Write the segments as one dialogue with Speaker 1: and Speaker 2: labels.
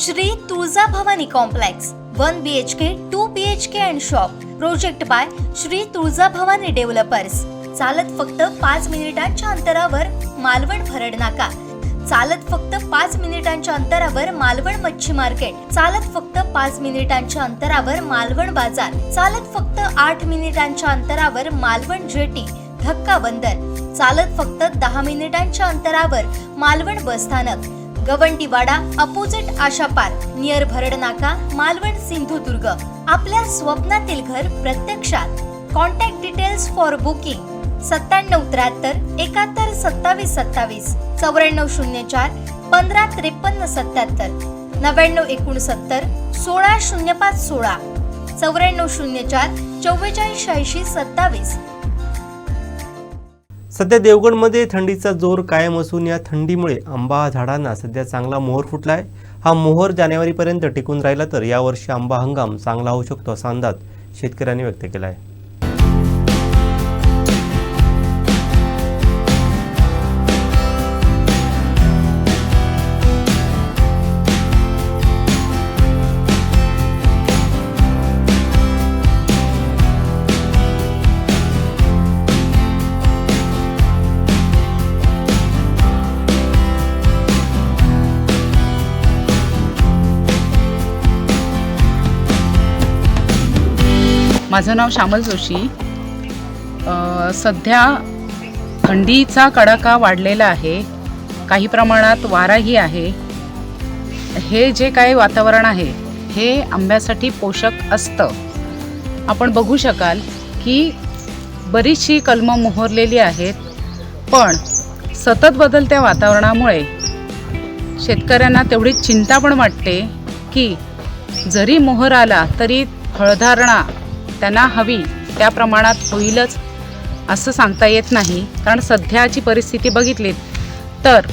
Speaker 1: Shri Tuljabhavani complex 1 BHK 2 BHK and shop. Project by Shri Tuljabhavani developers. चालत फक्त 5 मिनिटांच्या अंतरावर मालवण भरड नाका. चालत फक्त 5 मिनिटांच्या अंतरावर मालवण मच्छी मार्केट. चालत फक्त 5 मिनिटांच्या अंतरावर मालवण बाजार. चालत फक्त 8 मिनिटांच्या अंतरावर मालवण जेटी धक्का बंदर. चालत फक्त 10 मिनिटांच्या अंतरावर मालवण बस स्थानक. गवंडीवाडा अपोजिट आशा पार्क नियर भरड नाका मालवण सिंधुदुर्ग. आपल्या स्वप्नातील घर प्रत्यक्षात. Contact details for booking 9773 71 27 27 9404 15 53 77 9969 16 05 16 9404 44 80 27.
Speaker 2: सध्या देवगडमध्ये थंडीचा जोर कायम असून या थंडीमुळे आंबा झाडांना सध्या चांगला मोहर फुटलाय. हा मोहर जानेवारीपर्यंत टिकून राहिला तर यावर्षी आंबा हंगाम चांगला होऊ शकतो असा अंदाज शेतकऱ्यांनी व्यक्त केला आहे.
Speaker 3: माझं नाव श्यामल जोशी. सध्या थंडीचा कडाका वाढलेला आहे. काही प्रमाणात वाराही आहे. हे जे काही वातावरण आहे हे आंब्यासाठी पोषक असतं. आपण बघू शकाल की बरीचशी कलमं मोहरलेली आहेत. पण सतत बदलत्या वातावरणामुळे शेतकऱ्यांना तेवढी चिंता पण वाटते की जरी मोहर आला तरी फळधारणा त्यांना हवी त्या प्रमाणात होईलच असं सांगता येत नाही. कारण सध्याची परिस्थिती बघितलीत तर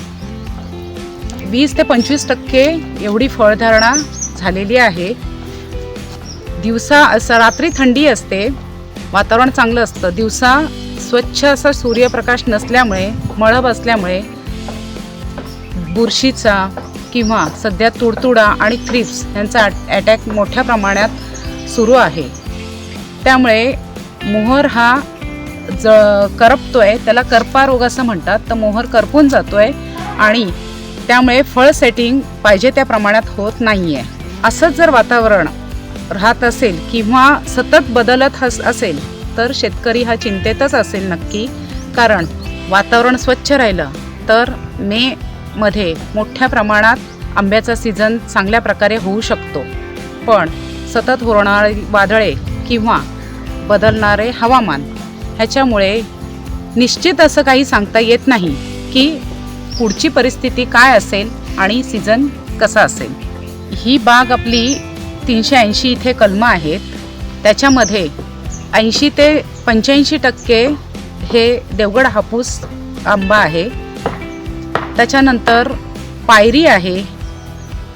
Speaker 3: 20 ते 25% एवढी फळधारणा झालेली आहे. रात्री थंडी असते, वातावरण चांगलं असतं. दिवसा स्वच्छ असा सूर्यप्रकाश नसल्यामुळे, मळब असल्यामुळे बुरशीचा किंवा सध्या तुडतुडा आणि थ्रिप्स यांचा अटॅक मोठ्या प्रमाणात सुरू आहे. त्यामुळे मोहर हा करपतोय, त्याला करपा रोग असं म्हणतात. तर मोहर करपून जातोय आणि त्यामुळे फळ सेटिंग पाहिजे त्या प्रमाणात होत नाही आहे. असंच जर वातावरण राहत असेल किंवा सतत बदलत असेल तर शेतकरी हा चिंतेतच असेल नक्की. कारण वातावरण स्वच्छ राहिलं तर मेमध्ये मोठ्या प्रमाणात आंब्याचा सीझन चांगल्या प्रकारे होऊ शकतो. पण सतत होणारी वादळे किंवा बदलणारे हवामान ह्याच्यामुळे निश्चित असं काही सांगता येत नाही की पुढची परिस्थिती काय असेल आणि सीझन कसा असेल. ही बाग आपली 380 इथे कलमं आहेत. त्याच्यामध्ये 80 ते 85% हे देवगड हापूस आंबा आहे. त्याच्यानंतर पायरी आहे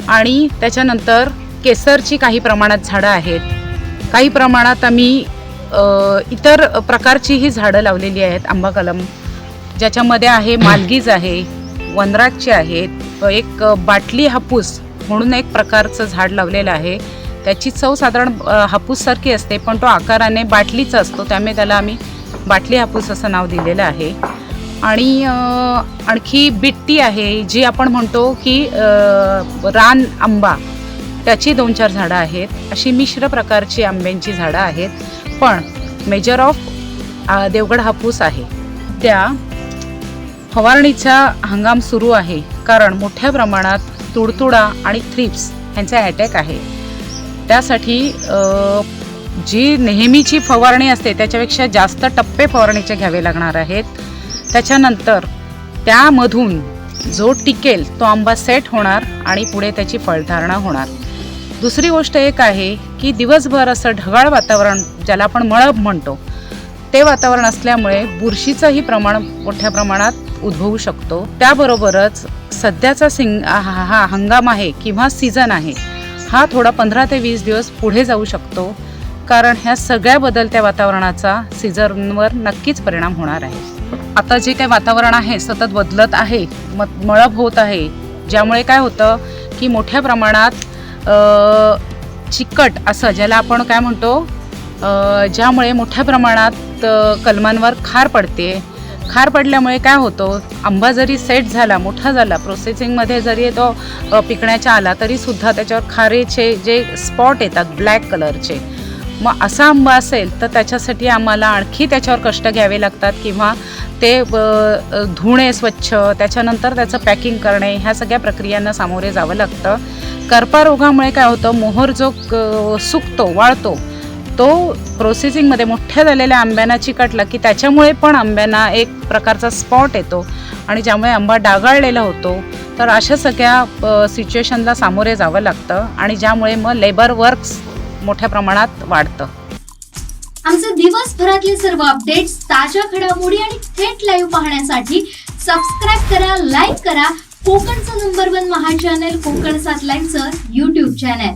Speaker 3: आणि त्याच्यानंतर केसरची काही प्रमाणात झाडं आहेत. काही प्रमाणात आम्ही इतर प्रकारचीही झाडं लावलेली आहेत. आंबा कलम ज्याच्यामध्ये आहे मालगीज आहे, वनराजचे आहेत. एक बाटली हापूस म्हणून एक प्रकारचं झाड लावलेलं आहे. त्याची चव साधारण हापूससारखी असते पण तो आकाराने बाटलीचा असतो, त्यामुळे त्याला आम्ही बाटली हापूस असं नाव दिलेलं आहे. आणि आणखी बिट्टी आहे जी आपण म्हणतो की रान आंबा, त्याची 2-4 झाडं आहेत. अशी मिश्र प्रकारची आंब्यांची झाडं आहेत. पण मेजर ऑफ देवगड हापूस आहे. त्या फवारणीचा हंगाम सुरू आहे कारण मोठ्या प्रमाणात तुडतुडा आणि थ्रिप्स ह्यांचा अटॅक आहे. त्यासाठी जी नेहमीची फवारणी असते त्याच्यापेक्षा जास्त टप्पे फवारणीचे घ्यावे लागणार आहेत. त्याच्यानंतर त्यामधून जो टिकेल तो आंबा सेट होणार आणि पुढे त्याची फळधारणा होणार. दुसरी गोष्ट एक आहे की दिवसभर असं ढगाळ वातावरण ज्याला आपण मळब म्हणतो ते वातावरण असल्यामुळे बुरशीचंही प्रमाण मोठ्या प्रमाणात उद्भवू शकतो. त्याबरोबरच सध्याचा हा हंगाम आहे किंवा सीझन आहे हा थोडा 15 ते 20 दिवस पुढे जाऊ शकतो. कारण ह्या सगळ्या बदलत्या वातावरणाचा सीझनवर नक्कीच परिणाम होणार आहे. आता जे काही वातावरण आहे सतत बदलत आहे, मळब होत आहे, ज्यामुळे काय होतं की मोठ्या प्रमाणात चिकट असं ज्याला आपण काय म्हणतो, ज्यामुळे मोठ्या प्रमाणात कलमांवर खार पडते. खार पडल्यामुळे काय होतं, आंबा जरी सेट झाला, मोठा झाला, प्रोसेसिंगमध्ये जरी तो पिकण्याच्या आला तरीसुद्धा त्याच्यावर खारेचे जे स्पॉट येतात ब्लॅक कलरचे, मग असा आंबा असेल तर त्याच्यासाठी आम्हाला आणखी त्याच्यावर कष्ट घ्यावे लागतात किंवा ते धुणे स्वच्छ, त्याच्यानंतर त्याचं पॅकिंग करणे, ह्या सगळ्या प्रक्रियांना सामोरे जावं लागतं. करपा रोगामुळे काय होतं, मोहर जो सुकतो, वाळतो, तो प्रोसेसिंगमध्ये मोठ्या झालेल्या आंब्यांना चिकटला की त्याच्यामुळे पण आंब्यांना एक प्रकारचा स्पॉट येतो आणि ज्यामुळे आंबा डागाळलेला होतो. तर अशा सगळ्या सिच्युएशनला सामोरे जावं लागतं आणि ज्यामुळे मग लेबर वर्क्स मोठ्या प्रमाणात वाढतं.
Speaker 1: आमचे दिवसभरातले सर्व अपडेट्स, ताज्या घडामोडी आणि थेट लाईव्ह पाहण्यासाठी सबस्क्राईब करा, लाईक करा कोकणचं नंबर 1 महा चॅनल कोकण 7 लाईव्हचं YouTube चॅनल.